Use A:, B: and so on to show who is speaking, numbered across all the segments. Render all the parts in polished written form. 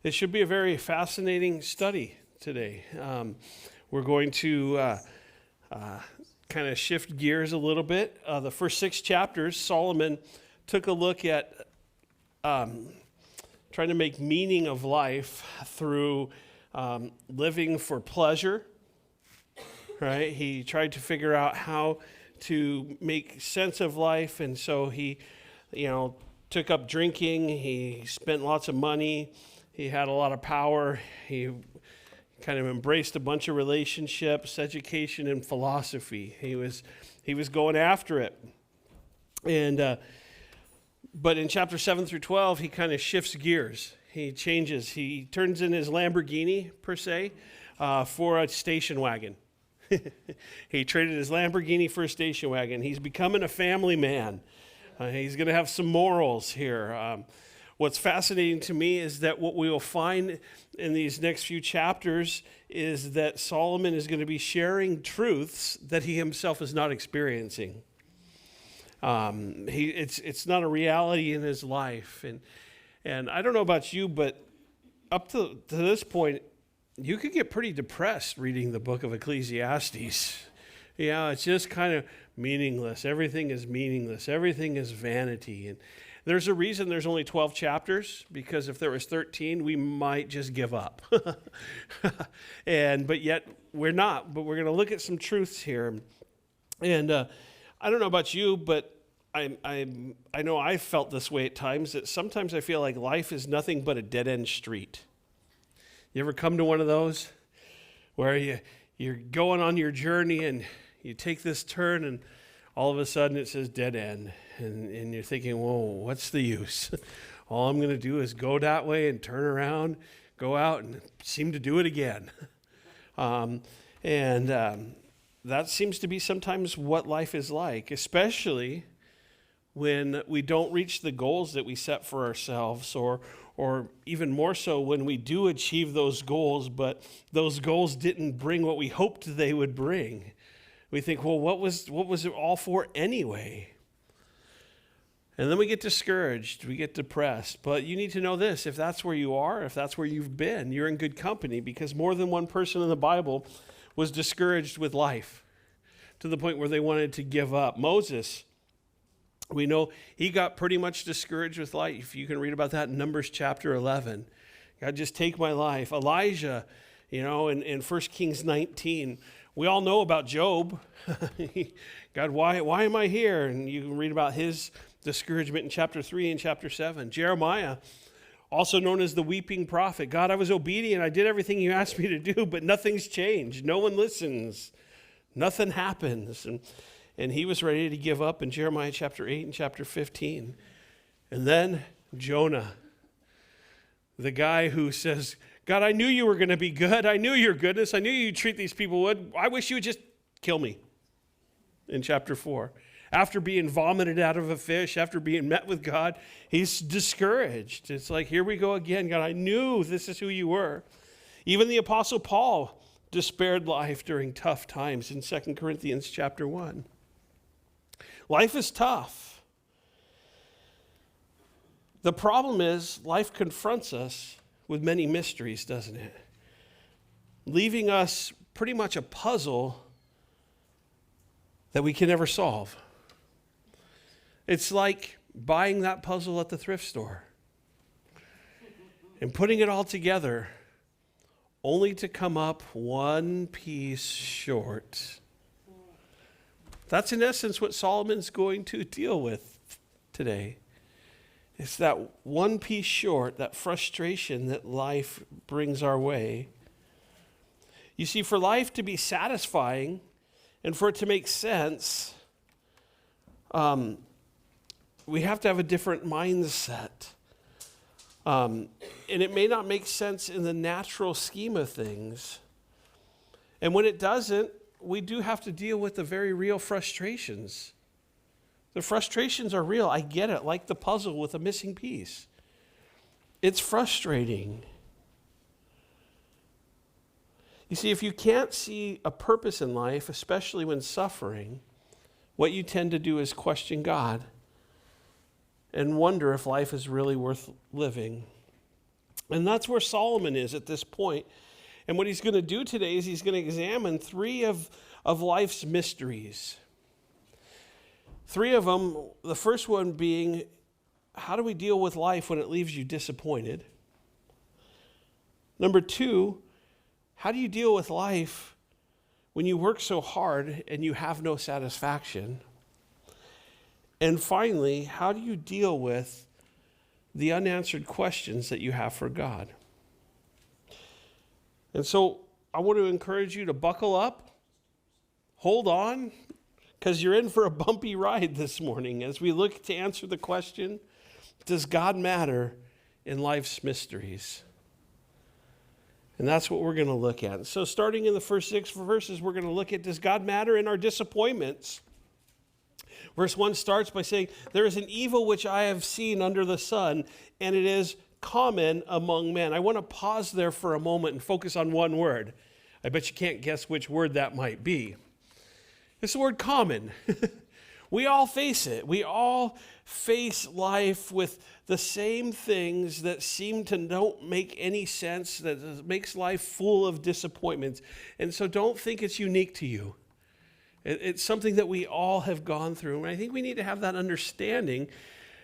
A: It should be a very fascinating study today. We're going to kind of shift gears a little bit. The first 6 chapters, Solomon took a look at trying to make meaning of life through living for pleasure, right? He tried to figure out how to make sense of life, and so he, took up drinking. He spent lots of money. He had a lot of power. He kind of embraced a bunch of relationships, education, and philosophy. He was going after it. And but in chapter 7 through 12, he kind of shifts gears. He changes. He turns in his Lamborghini, per se, for a station wagon. He traded his Lamborghini for a station wagon. He's becoming a family man. He's going to have some morals here. What's fascinating to me is that what we will find in these next few chapters is that Solomon is going to be sharing truths that he himself is not experiencing. It's not a reality in his life. And I don't know about you, but up to this point, you could get pretty depressed reading the book of Ecclesiastes. It's just kind of meaningless. Everything is meaningless. Everything is vanity. And there's a reason there's only 12 chapters, because if there was 13, we might just give up. But yet we're not. But we're going to look at some truths here. And I don't know about you, but I know I've felt this way at times, that sometimes I feel like life is nothing but a dead-end street. You ever come to one of those where you're going on your journey and you take this turn and all of a sudden it says dead end, and you're thinking, whoa, what's the use? All I'm going to do is go that way and turn around, go out and seem to do it again. That seems to be sometimes what life is like, especially when we don't reach the goals that we set for ourselves, or even more so when we do achieve those goals, but those goals didn't bring what we hoped they would bring. We think, well, what was it all for anyway? And then we get discouraged, we get depressed. But you need to know this: if that's where you are, if that's where you've been, you're in good company, because more than one person in the Bible was discouraged with life to the point where they wanted to give up. Moses, we know he got pretty much discouraged with life. You can read about that in Numbers chapter 11. God, just take my life. Elijah, in 1 Kings 19, we all know about Job. God, why am I here? And you can read about his discouragement in chapter 3 and chapter 7. Jeremiah, also known as the weeping prophet. God, I was obedient. I did everything you asked me to do, but nothing's changed. No one listens. Nothing happens. And he was ready to give up in Jeremiah chapter 8 and chapter 15. And then Jonah, the guy who says, God, I knew you were going to be good. I knew your goodness. I knew you'd treat these people would. I wish you would just kill me. In chapter 4. After being vomited out of a fish, after being met with God, he's discouraged. It's like, here we go again. God, I knew this is who you were. Even the Apostle Paul despaired life during tough times in 2 Corinthians chapter 1. Life is tough. The problem is life confronts us with many mysteries, doesn't it? Leaving us pretty much a puzzle that we can never solve. It's like buying that puzzle at the thrift store and putting it all together only to come up one piece short. That's in essence what Solomon's going to deal with today. It's that one piece short, that frustration that life brings our way. You see, for life to be satisfying and for it to make sense, we have to have a different mindset. And it may not make sense in the natural scheme of things. And when it doesn't, we do have to deal with the very real frustrations. The frustrations are real. I get it, like the puzzle with a missing piece. It's frustrating. You see, if you can't see a purpose in life, especially when suffering, what you tend to do is question God and wonder if life is really worth living. And that's where Solomon is at this point. And what he's going to do today is he's going to examine three of life's mysteries. Three of them, the first one being, how do we deal with life when it leaves you disappointed? Number two, how do you deal with life when you work so hard and you have no satisfaction? And finally, how do you deal with the unanswered questions that you have for God? And so I want to encourage you to buckle up, hold on, because you're in for a bumpy ride this morning as we look to answer the question, does God matter in life's mysteries? And that's what we're going to look at. So starting in the first 6 verses, we're going to look at, does God matter in our disappointments? Verse 1 starts by saying, there is an evil which I have seen under the sun, and it is common among men. I want to pause there for a moment and focus on one word. I bet you can't guess which word that might be. It's the word common. We all face it. We all face life with the same things that seem to don't make any sense, that makes life full of disappointments. And so don't think it's unique to you. It's something that we all have gone through. And I think we need to have that understanding,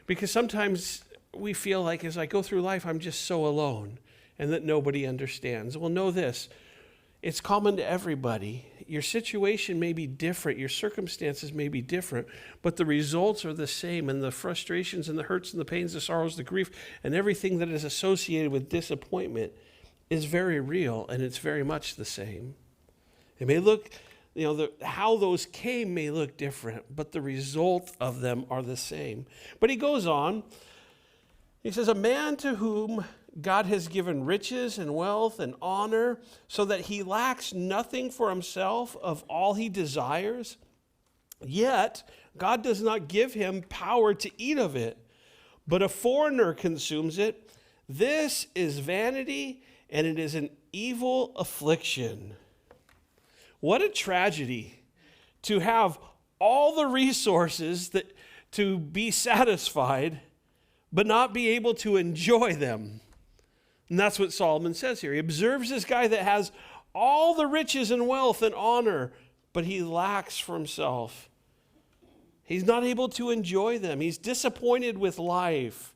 A: because sometimes we feel like as I go through life, I'm just so alone and that nobody understands. Well, know this. It's common to everybody. Your situation may be different. Your circumstances may be different, but the results are the same. And the frustrations and the hurts and the pains, the sorrows, the grief, and everything that is associated with disappointment is very real, and it's very much the same. It may look, how those came may look different, but the result of them are the same. But he goes on. He says, a man to whom God has given riches and wealth and honor, so that he lacks nothing for himself of all he desires, yet God does not give him power to eat of it, but a foreigner consumes it. This is vanity, and it is an evil affliction. What a tragedy to have all the resources to be satisfied, but not be able to enjoy them. And that's what Solomon says here. He observes this guy that has all the riches and wealth and honor, but he lacks for himself. He's not able to enjoy them. He's disappointed with life.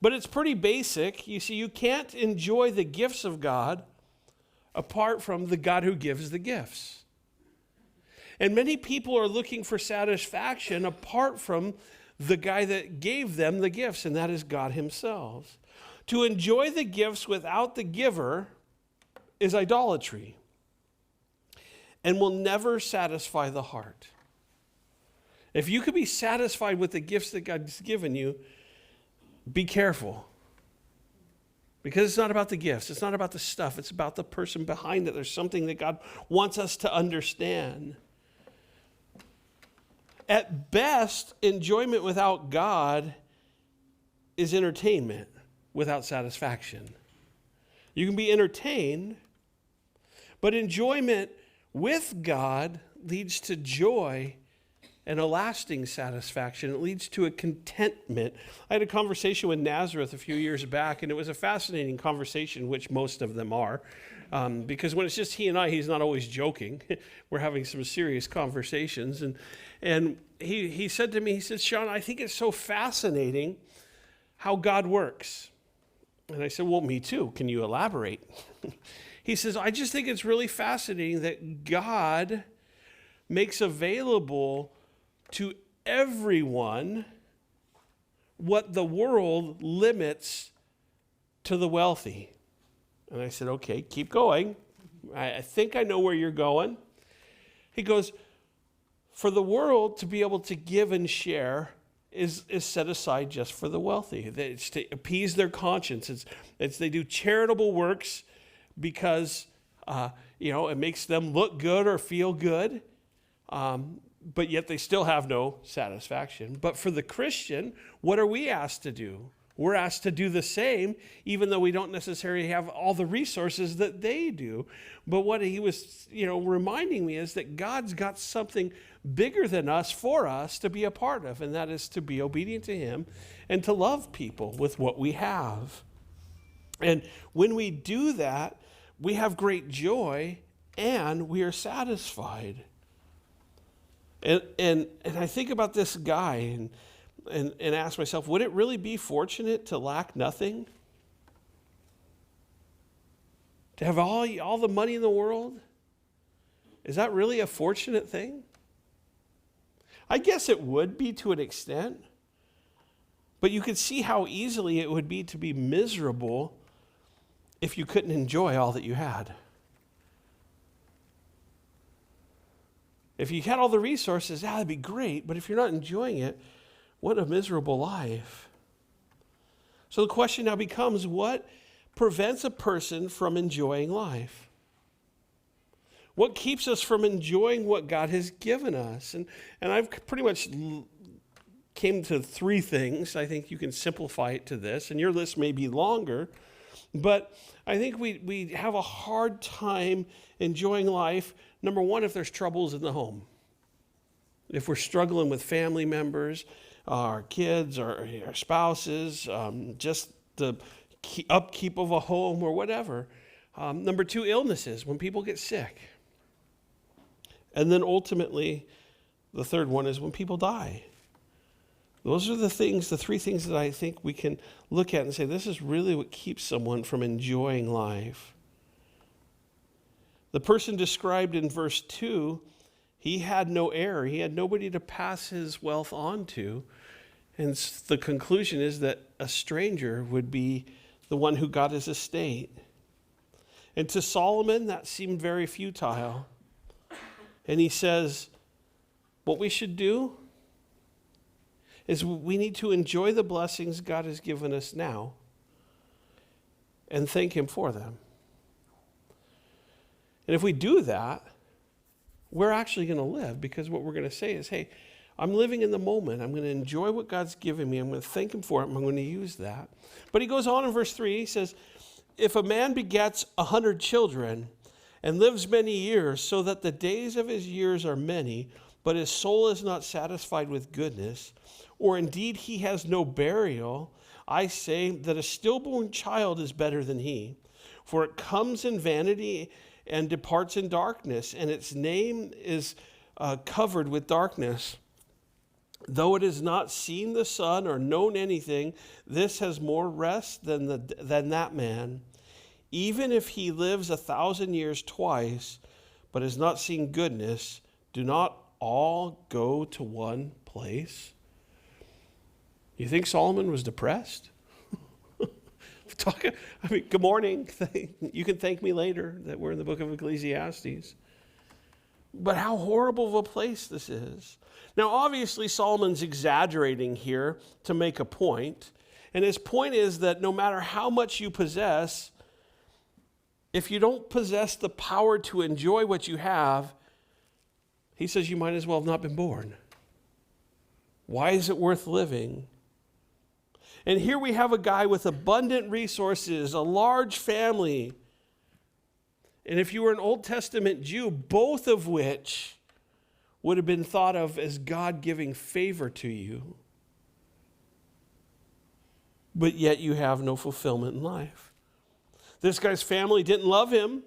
A: But it's pretty basic. You see, you can't enjoy the gifts of God apart from the God who gives the gifts. And many people are looking for satisfaction apart from the guy that gave them the gifts, and that is God himself. To enjoy the gifts without the giver is idolatry and will never satisfy the heart. If you could be satisfied with the gifts that God's given you, be careful. Because it's not about the gifts. It's not about the stuff. It's about the person behind it. There's something that God wants us to understand. At best, enjoyment without God is entertainment without satisfaction. You can be entertained, but enjoyment with God leads to joy and a lasting satisfaction. It leads to a contentment. I had a conversation with Nazareth a few years back, and it was a fascinating conversation, which most of them are, because when it's just he and I, he's not always joking. We're having some serious conversations. And he said to me, he said, Shawn, I think it's so fascinating how God works. And I said, well, me too. Can you elaborate? He says, I just think it's really fascinating that God makes available to everyone what the world limits to the wealthy. And I said, okay, keep going. I think I know where you're going. He goes, for the world to be able to give and share is set aside just for the wealthy. It's to appease their conscience. It's they do charitable works because it makes them look good or feel good, but yet they still have no satisfaction. But for the Christian, what are we asked to do? We're asked to do the same, even though we don't necessarily have all the resources that they do. But what he was, reminding me is that God's got something bigger than us for us to be a part of, and that is to be obedient to him and to love people with what we have. And when we do that, we have great joy and we are satisfied. And I think about this guy and ask myself, would it really be fortunate to lack nothing? To have all the money in the world? Is that really a fortunate thing? I guess it would be to an extent. But you could see how easily it would be to be miserable if you couldn't enjoy all that you had. If you had all the resources, that'd be great. But if you're not enjoying it, what a miserable life. So the question now becomes, what prevents a person from enjoying life? What keeps us from enjoying what God has given us? And I've pretty much came to three things. I think you can simplify it to this, and your list may be longer, but I think we have a hard time enjoying life. Number one, if there's troubles in the home. If we're struggling with family members, our kids, our spouses, just the upkeep of a home or whatever. Number two, illnesses, when people get sick. And then ultimately, the third one is when people die. Those are the three things that I think we can look at and say, this is really what keeps someone from enjoying life. The person described in verse 2, he had no heir. He had nobody to pass his wealth on to. And the conclusion is that a stranger would be the one who got his estate. And to Solomon, that seemed very futile. And he says, what we should do is we need to enjoy the blessings God has given us now and thank him for them. And if we do that, we're actually going to live, because what we're going to say is, hey, I'm living in the moment. I'm going to enjoy what God's given me. I'm going to thank him for it. I'm going to use that. But he goes on in verse 3, he says, if a man begets 100 children and lives many years, so that the days of his years are many, but his soul is not satisfied with goodness, or indeed he has no burial, I say that a stillborn child is better than he. For it comes in vanity and departs in darkness, and its name is covered with darkness. Though it has not seen the sun or known anything, this has more rest than that man. Even if he lives 1,000 years twice, but has not seen goodness, do not all go to one place? You think Solomon was depressed? Good morning. You can thank me later that we're in the book of Ecclesiastes. But how horrible of a place this is. Now, obviously, Solomon's exaggerating here to make a point. And his point is that no matter how much you possess, if you don't possess the power to enjoy what you have, he says you might as well have not been born. Why is it worth living? And here we have a guy with abundant resources, a large family. And if you were an Old Testament Jew, both of which would have been thought of as God giving favor to you. But yet you have no fulfillment in life. This guy's family didn't love him.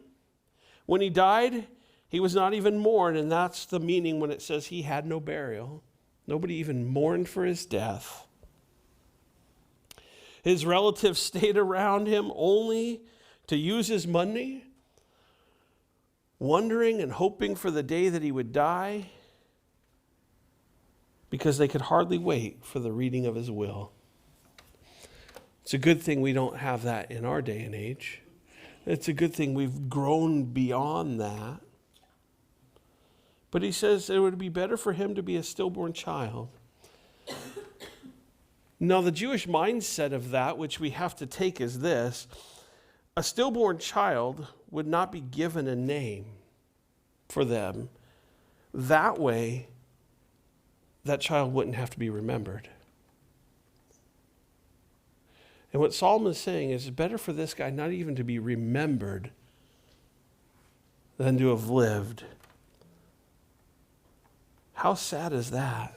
A: When he died, he was not even mourned, and that's the meaning when it says he had no burial. Nobody even mourned for his death. His relatives stayed around him only to use his money, wondering and hoping for the day that he would die, because they could hardly wait for the reading of his will. It's a good thing we don't have that in our day and age. It's a good thing we've grown beyond that. But he says it would be better for him to be a stillborn child. Now, the Jewish mindset of that, which we have to take, is this: a stillborn child would not be given a name for them. That way, that child wouldn't have to be remembered. And what Solomon is saying is it's better for this guy not even to be remembered than to have lived. How sad is that?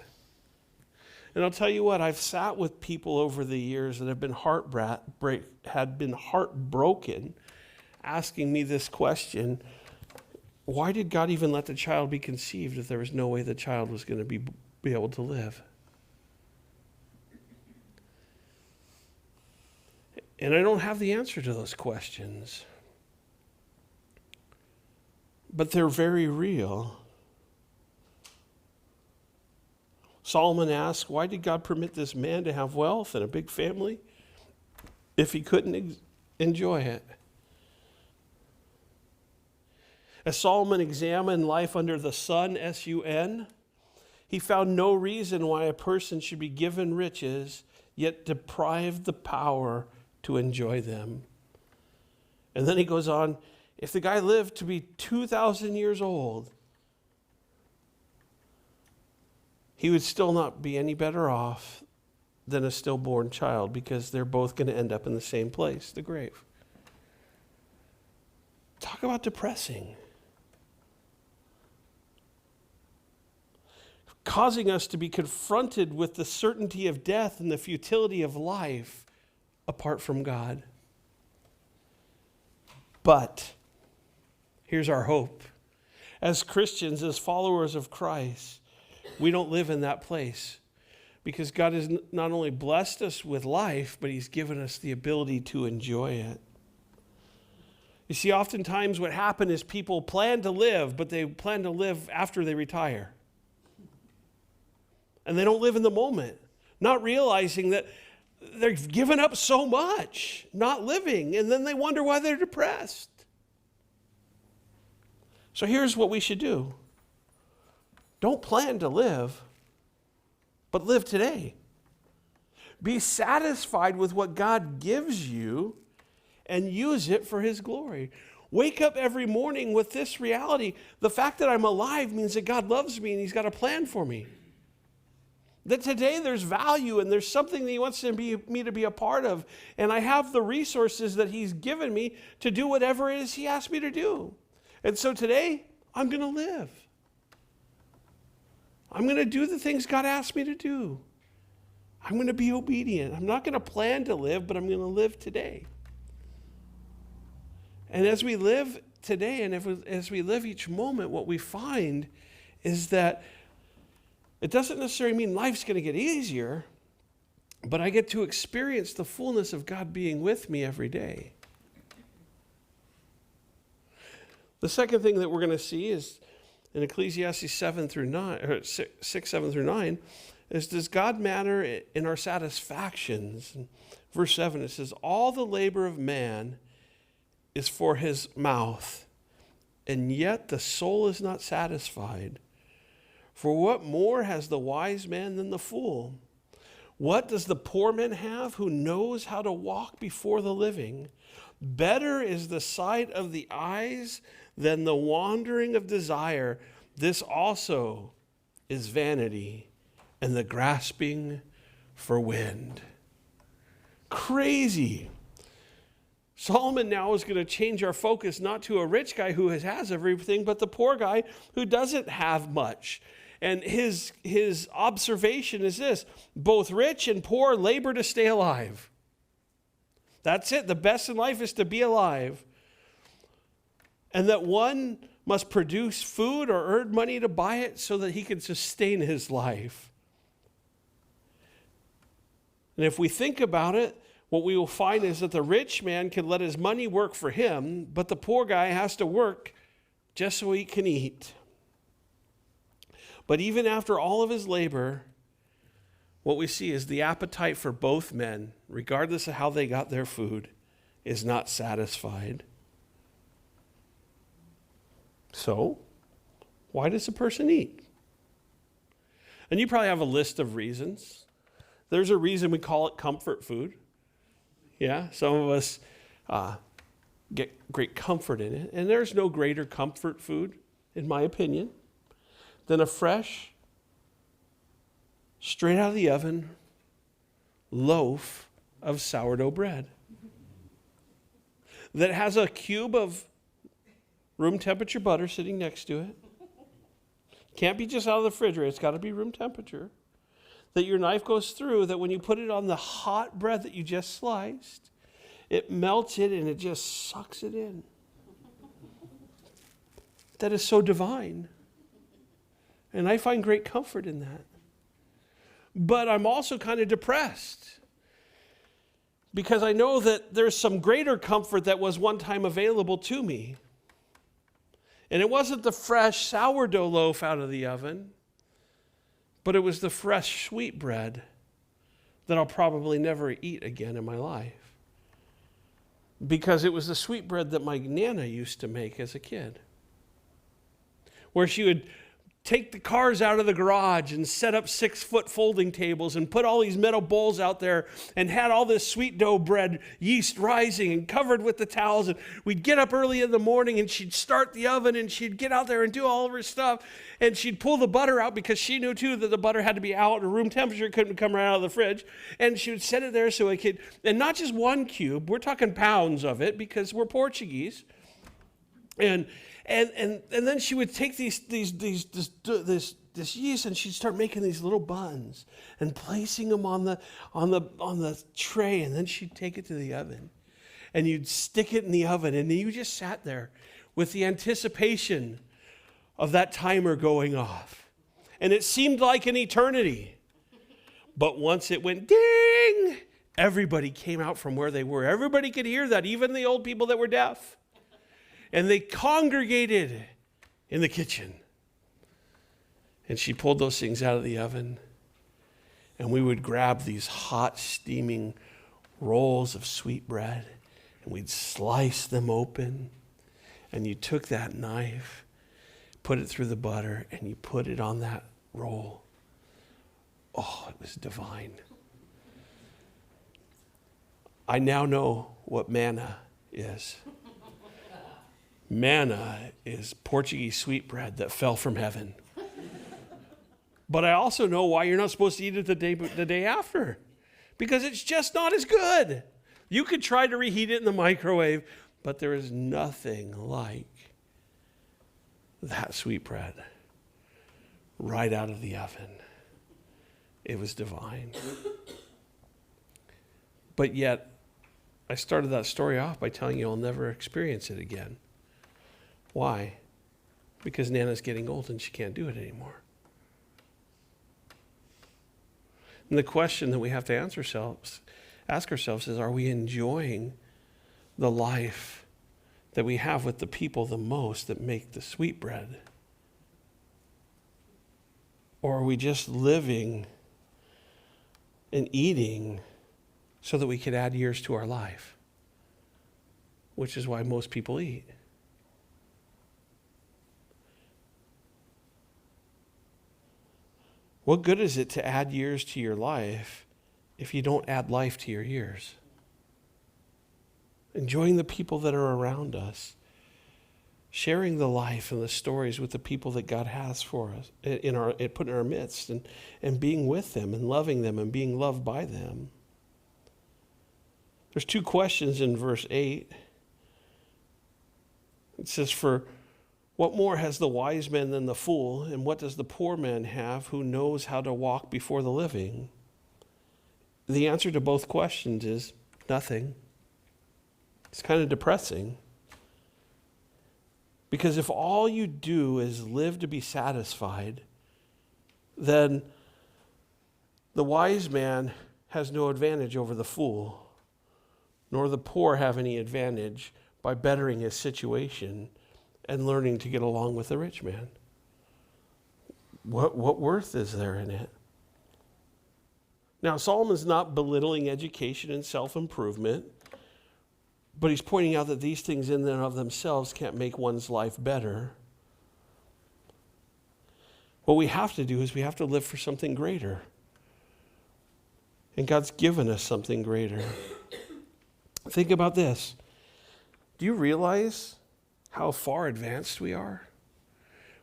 A: And I'll tell you what, I've sat with people over the years that have been heartbroken, asking me this question: why did God even let the child be conceived if there was no way the child was going to be able to live? And I don't have the answer to those questions. But they're very real. Solomon asks, why did God permit this man to have wealth and a big family if he couldn't enjoy it? As Solomon examined life under the sun, S-U-N, he found no reason why a person should be given riches, yet deprived the power to enjoy them. And then he goes on, if the guy lived to be 2,000 years old, he would still not be any better off than a stillborn child, because they're both going to end up in the same place, the grave. Talk about depressing. Causing us to be confronted with the certainty of death and the futility of life apart from God. But here's our hope. As Christians, as followers of Christ, we don't live in that place, because God has not only blessed us with life, but he's given us the ability to enjoy it. You see, oftentimes what happens is people plan to live, but they plan to live after they retire. And they don't live in the moment, not realizing that they've given up so much, not living, and then they wonder why they're depressed. So here's what we should do. Don't plan to live, but live today. Be satisfied with what God gives you and use it for his glory. Wake up every morning with this reality. The fact that I'm alive means that God loves me and he's got a plan for me. That today there's value and there's something that he wants me to be a part of. And I have the resources that he's given me to do whatever it is he asked me to do. And so today, I'm going to live. I'm going to do the things God asked me to do. I'm going to be obedient. I'm not going to plan to live, but I'm going to live today. And as we live today and as we live each moment, what we find is that it doesn't necessarily mean life's going to get easier, but I get to experience the fullness of God being with me every day. The second thing that we're going to see is in Ecclesiastes 6, 7 through 9, is does God matter in our satisfactions? In verse 7, it says, all the labor of man is for his mouth, and yet the soul is not satisfied. For what more has the wise man than the fool? What does the poor man have who knows how to walk before the living? Better is the sight of the eyes than the wandering of desire. This also is vanity and the grasping for wind. Crazy. Solomon now is going to change our focus not to a rich guy who has everything, but the poor guy who doesn't have much. And his observation is this: both rich and poor labor to stay alive. That's it. The best in life is to be alive. And that one must produce food or earn money to buy it so that he can sustain his life. And if we think about it, what we will find is that the rich man can let his money work for him, but the poor guy has to work just so he can eat. But even after all of his labor, what we see is the appetite for both men, regardless of how they got their food, is not satisfied. So, why does a person eat? And you probably have a list of reasons. There's a reason we call it comfort food. Yeah, some of us get great comfort in it. And there's no greater comfort food, in my opinion, than a fresh, straight out of the oven, loaf of sourdough bread that has a cube of room temperature butter sitting next to it. Can't be just out of the refrigerator. It's got to be room temperature. that your knife goes through, that when you put it on the hot bread that you just sliced, it melts it and it just sucks it in. That is so divine. And I find great comfort in that. But I'm also kind of depressed because I know that there's some greater comfort that was one time available to me. And it wasn't the fresh sourdough loaf out of the oven, but it was the fresh sweet bread that I'll probably never eat again in my life. Because it was the sweet bread that my Nana used to make as a kid, where she would take the cars out of the garage and set up 6-foot folding tables and put all these metal bowls out there and had all this sweet dough bread yeast rising and covered with the towels. And we'd get up early in the morning and she'd start the oven and she'd get out there and do all of her stuff. And she'd pull the butter out because she knew too that the butter had to be out at room temperature. It couldn't come right out of the fridge. And she would set it there so it could, and not just one cube, we're talking pounds of it because we're Portuguese. And then she would take this yeast and she'd start making these little buns and placing them on the tray, and then she'd take it to the oven and you'd stick it in the oven, and you just sat there with the anticipation of that timer going off. And it seemed like an eternity. But once it went ding, everybody came out from where they were. Everybody could hear that, even the old people that were deaf. And they congregated in the kitchen. And she pulled those things out of the oven. And we would grab these hot, steaming rolls of sweet bread. And we'd slice them open. And you took that knife, put it through the butter, and you put it on that roll. Oh, it was divine. I now know what manna is. Manna is Portuguese sweetbread that fell from heaven. But I also know why you're not supposed to eat it the day after. Because it's just not as good. You could try to reheat it in the microwave, but there is nothing like that sweetbread right out of the oven. It was divine. But yet, I started that story off by telling you I'll never experience it again. Why? Because Nana's getting old and she can't do it anymore. And the question that we have to ask ourselves is, are we enjoying the life that we have with the people the most that make the sweet bread? Or are we just living and eating so that we could add years to our life? Which is why most people eat. What good is it to add years to your life if you don't add life to your years? Enjoying the people that are around us, sharing the life and the stories with the people that God has for us, put in our midst, and being with them and loving them and being loved by them. There's 2 questions in verse 8. It says, "For what more has the wise man than the fool? And what does the poor man have who knows how to walk before the living?" The answer to both questions is nothing. It's kind of depressing. Because if all you do is live to be satisfied, then the wise man has no advantage over the fool, nor the poor have any advantage by bettering his situation and learning to get along with the rich man. What worth is there in it? Now, Solomon's not belittling education and self-improvement, but he's pointing out that these things in and of themselves can't make one's life better. What we have to do is we have to live for something greater. And God's given us something greater. Think about this. Do you realize how far advanced we are?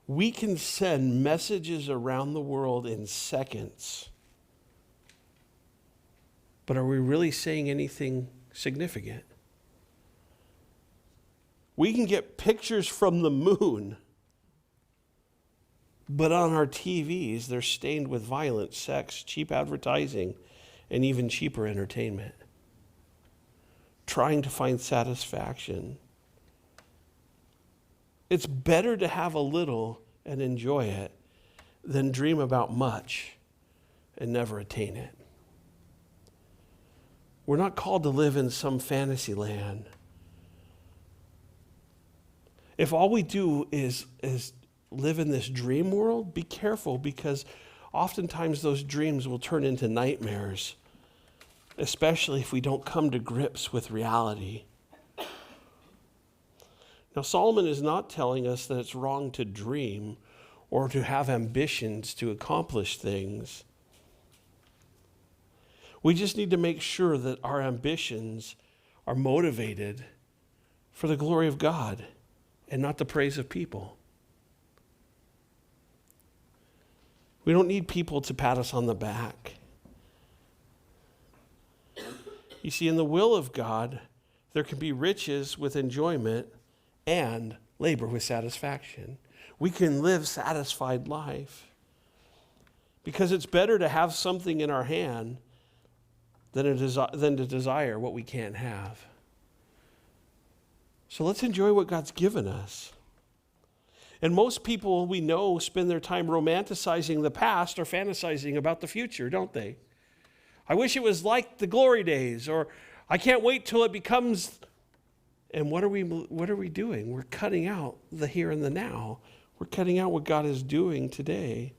A: We can send messages around the world in seconds. But are we really saying anything significant? We can get pictures from the moon But on our TVs, they're stained with violence, sex, cheap advertising, and even cheaper entertainment. Trying to find satisfaction. It's better to have a little and enjoy it than dream about much and never attain it. We're not called to live in some fantasy land. If all we do is live in this dream world, be careful, because oftentimes those dreams will turn into nightmares, especially if we don't come to grips with reality. Now, Solomon is not telling us that it's wrong to dream or to have ambitions to accomplish things. We just need to make sure that our ambitions are motivated for the glory of God and not the praise of people. We don't need people to pat us on the back. You see, in the will of God, there can be riches with enjoyment and labor with satisfaction. We can live satisfied life because it's better to have something in our hand than to desire what we can't have. So let's enjoy what God's given us. And most people we know spend their time romanticizing the past or fantasizing about the future, don't they? I wish it was like the glory days, or I can't wait till it becomes. And what are we doing? We're cutting out the here and the now. We're cutting out what God is doing today.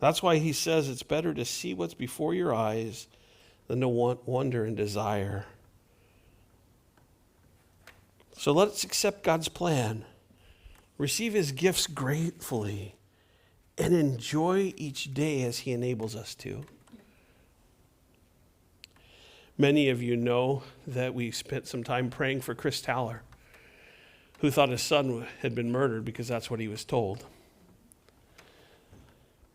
A: That's why he says it's better to see what's before your eyes than to wonder and desire. So let's accept God's plan, receive his gifts gratefully, and enjoy each day as he enables us to. Many of you know that we spent some time praying for Chris Taller, who thought his son had been murdered because that's what he was told.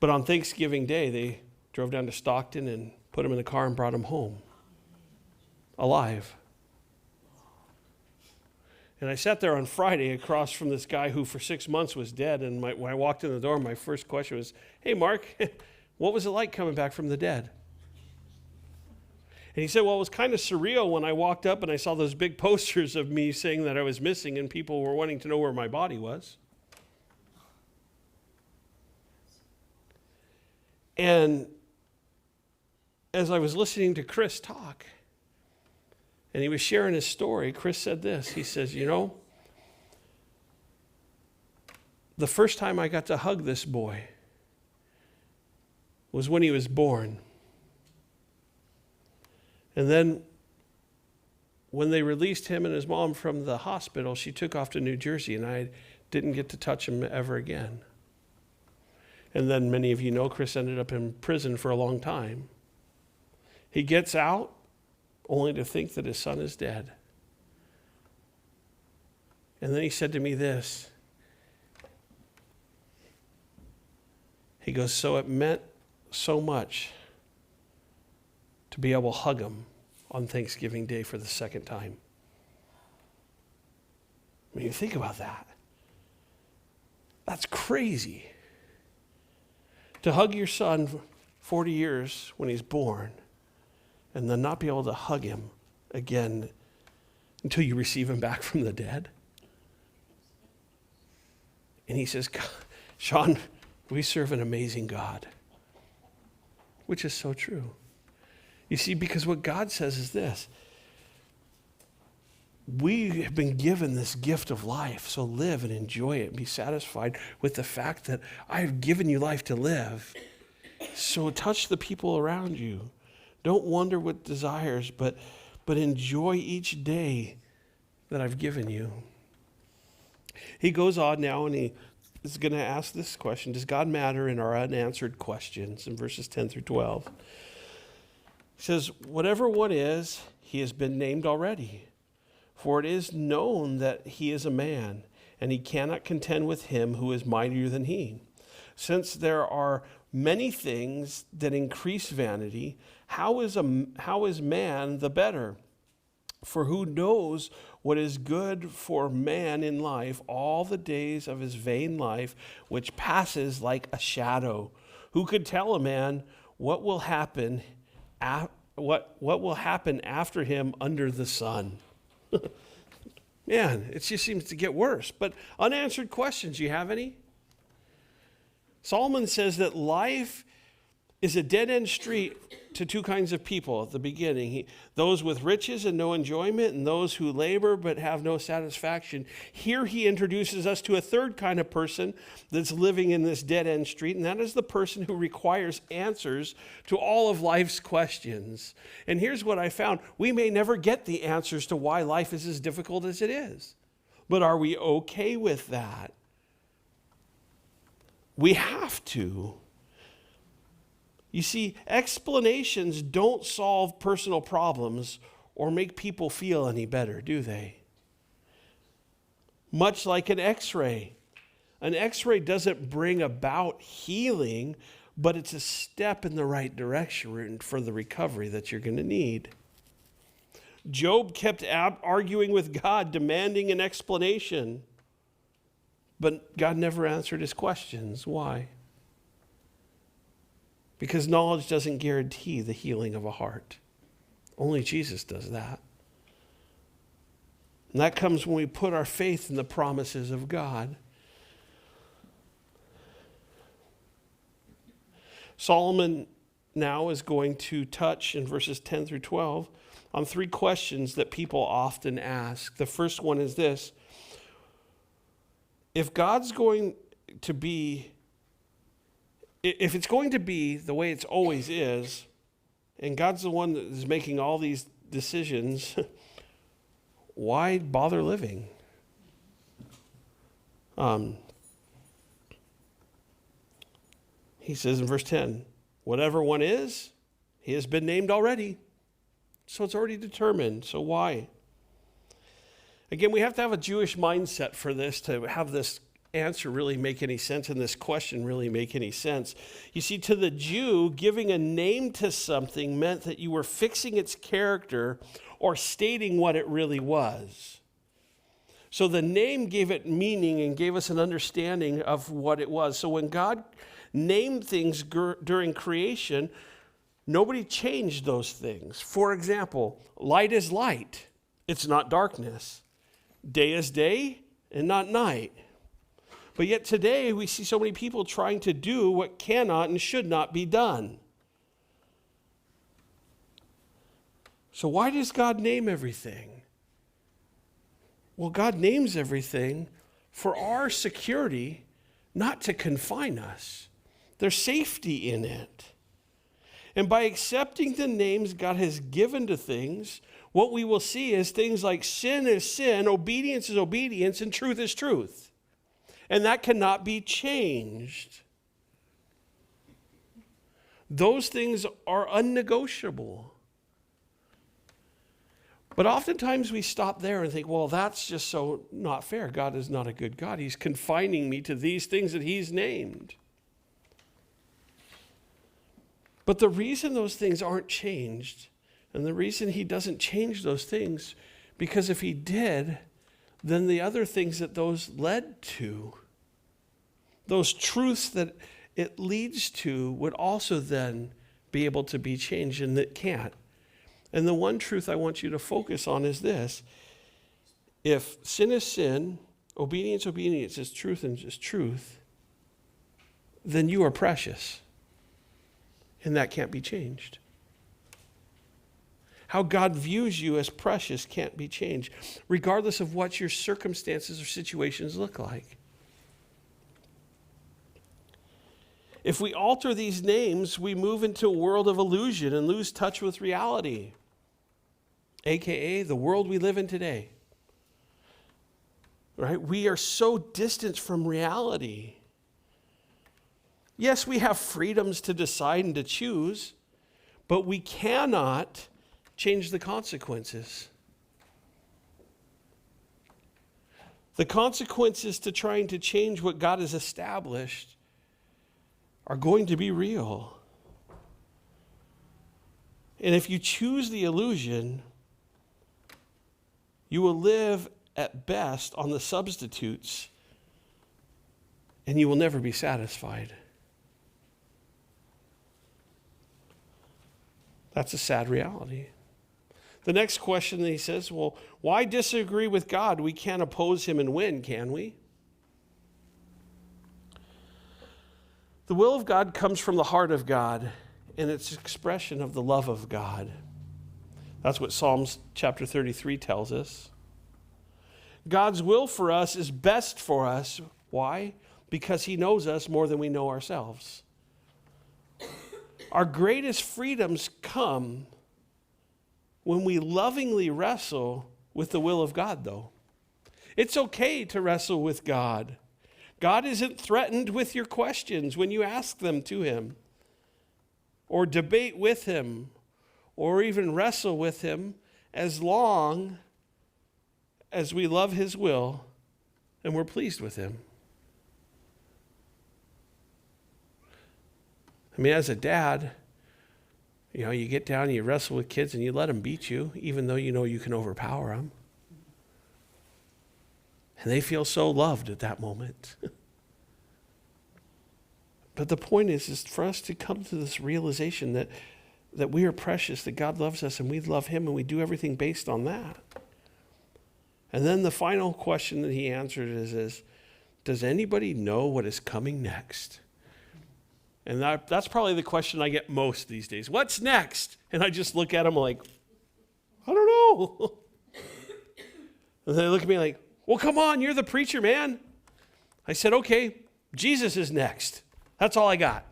A: But on Thanksgiving Day, they drove down to Stockton and put him in the car and brought him home, alive. And I sat there on Friday across from this guy who for 6 months was dead, and when I walked in the door, my first question was, "Hey, Mark, what was it like coming back from the dead?" And he said, "Well, it was kind of surreal when I walked up and I saw those big posters of me saying that I was missing and people were wanting to know where my body was." And as I was listening to Chris talk, and he was sharing his story, Chris said this. He says, "You know, the first time I got to hug this boy was when he was born. And then when they released him and his mom from the hospital, she took off to New Jersey, and I didn't get to touch him ever again." And then many of you know Chris ended up in prison for a long time. He gets out only to think that his son is dead. And then he said to me this. He goes, "So it meant so much to be able to hug him on Thanksgiving Day for the second time." I mean, you think about that. That's crazy. To hug your son 40 years when he's born and then not be able to hug him again until you receive him back from the dead. And he says, "Shawn, we serve an amazing God," which is so true. You see, because what God says is this: we have been given this gift of life, so live and enjoy it. Be satisfied with the fact that I have given you life to live. So touch the people around you. Don't wonder what desires, but enjoy each day that I've given you. He goes on now, and he is going to ask this question: does God matter in our unanswered questions? In verses 10 through 12. He says, "Whatever one is, he has been named already. For it is known that he is a man, and he cannot contend with him who is mightier than he. Since there are many things that increase vanity, how is man the better? For who knows what is good for man in life, all the days of his vain life, which passes like a shadow? Who could tell a man what will happen, what will happen after him under the sun? Man, it just seems to get worse. But unanswered questions, you have any? Solomon says that life is a dead-end street to two kinds of people at the beginning. Those with riches and no enjoyment, and those who labor but have no satisfaction. Here he introduces us to a third kind of person that's living in this dead-end street, and that is the person who requires answers to all of life's questions. And here's what I found. We may never get the answers to why life is as difficult as it is. But are we okay with that? We have to. You see, explanations don't solve personal problems or make people feel any better, do they? Much like an X-ray. An X-ray doesn't bring about healing, but it's a step in the right direction for the recovery that you're going to need. Job kept arguing with God, demanding an explanation, but God never answered his questions. Why? Because knowledge doesn't guarantee the healing of a heart. Only Jesus does that. And that comes when we put our faith in the promises of God. Solomon now is going to touch in verses 10 through 12 on three questions that people often ask. The first one is this: if it's going to be the way it always is, and God's the one that is making all these decisions, why bother living? He says in verse 10, whatever one is, he has been named already. So it's already determined. So why? Again, we have to have a Jewish mindset for this to have this answer really make any sense and this question really make any sense. You see, to the Jew, giving a name to something meant that you were fixing its character or stating what it really was. So the name gave it meaning and gave us an understanding of what it was. So when God named things during creation, nobody changed those things. For example, light is light. It's not darkness. Day is day and not night. But yet today we see so many people trying to do what cannot and should not be done. So why does God name everything? Well, God names everything for our security, not to confine us. There's safety in it. And by accepting the names God has given to things, what we will see is things like sin is sin, obedience is obedience, and truth is truth. And that cannot be changed. Those things are unnegotiable. But oftentimes we stop there and think, well, that's just so not fair. God is not a good God. He's confining me to these things that he's named. But the reason those things aren't changed, and the reason he doesn't change those things, because if he did, then the other things that those led to, those truths that it leads to, would also then be able to be changed, and it can't. And the one truth I want you to focus on is this: if sin is sin, obedience is truth and is truth, then you are precious. And that can't be changed. How God views you as precious can't be changed, regardless of what your circumstances or situations look like. If we alter these names, we move into a world of illusion and lose touch with reality, aka the world we live in today. Right? We are so distant from reality. Yes, we have freedoms to decide and to choose, but we cannot change the consequences. The consequences to trying to change what God has established are going to be real. And if you choose the illusion, You will live at best on the substitutes, and you will never be satisfied. That's a sad reality. The next question he says, well, why disagree with God? We can't oppose him and win, can we? The will of God comes from the heart of God, and it's an expression of the love of God. That's what Psalms chapter 33 tells us. God's will for us is best for us. Why? Because he knows us more than we know ourselves. Our greatest freedoms come when we lovingly wrestle with the will of God, though. It's okay to wrestle with God. God isn't threatened with your questions when you ask them to him, or debate with him, or even wrestle with him, as long as we love his will and we're pleased with him. I mean, as a dad, you get down and you wrestle with kids and you let them beat you, even though you know you can overpower them. And they feel so loved at that moment. But the point is for us to come to this realization that we are precious, that God loves us and we love him, and we do everything based on that. And then the final question that he answered is does anybody know what is coming next? And that's probably the question I get most these days. What's next? And I just look at them like, I don't know. And they look at me like, well, come on, you're the preacher, man. I said, okay, Jesus is next. That's all I got.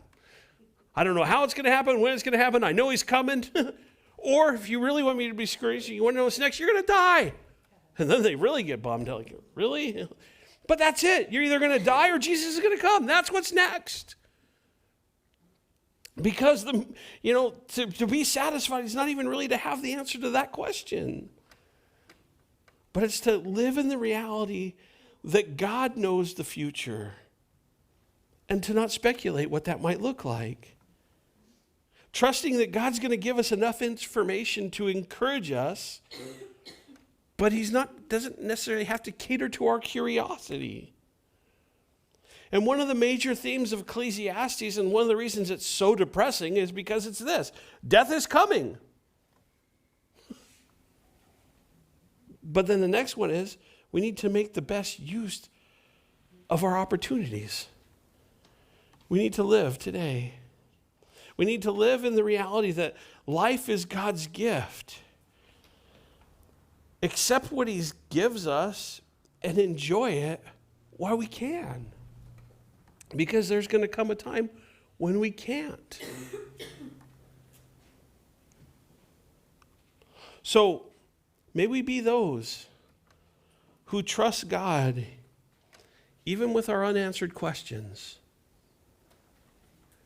A: I don't know how it's going to happen, when it's going to happen. I know he's coming. Or if you really want me to be discouraged, you want to know what's next, you're going to die. And then they really get bummed. They're like, really? But that's it. You're either going to die or Jesus is going to come. That's what's next. Because to be satisfied is not even really to have the answer to that question. But it's to live in the reality that God knows the future and to not speculate what that might look like. Trusting that God's going to give us enough information to encourage us, but he doesn't necessarily have to cater to our curiosity. And one of the major themes of Ecclesiastes, and one of the reasons it's so depressing, is because it's this: death is coming. But then the next one is, we need to make the best use of our opportunities. We need to live today. We need to live in the reality that life is God's gift. Accept what he gives us and enjoy it while we can. Because there's going to come a time when we can't. So, may we be those who trust God even with our unanswered questions.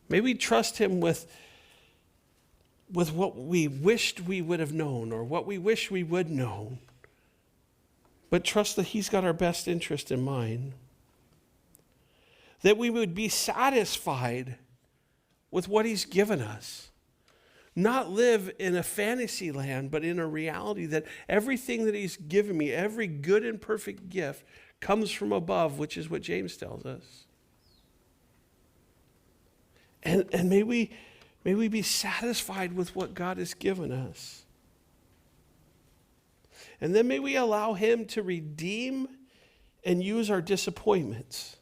A: May we trust him with what we wished we would have known or what we wish we would know, but trust that he's got our best interest in mind. That we would be satisfied with what he's given us. Not live in a fantasy land, but in a reality that everything that he's given me, every good and perfect gift, comes from above, which is what James tells us. And may we be satisfied with what God has given us. And then may we allow him to redeem and use our disappointments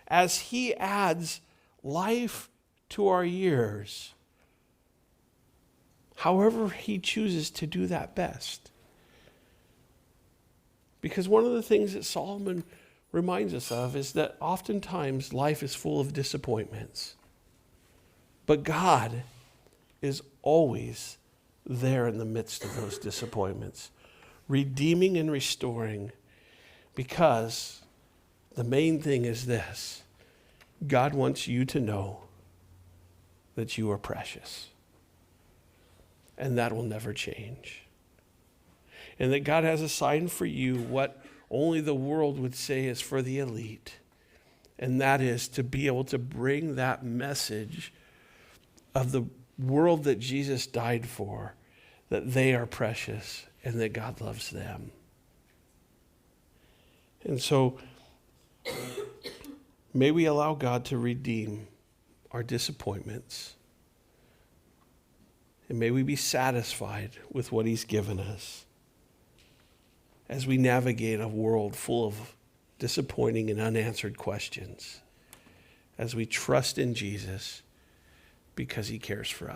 A: as he adds life to our years, however he chooses to do that best. Because one of the things that Solomon reminds us of is that oftentimes life is full of disappointments. But God is always there in the midst of those disappointments, redeeming and restoring, because the main thing is this: God wants you to know that you are precious. And that will never change. And that God has assigned for you what only the world would say is for the elite. And that is to be able to bring that message of the world that Jesus died for, that they are precious and that God loves them. And so may we allow God to redeem our disappointments. And may we be satisfied with what he's given us as we navigate a world full of disappointing and unanswered questions, as we trust in Jesus because he cares for us.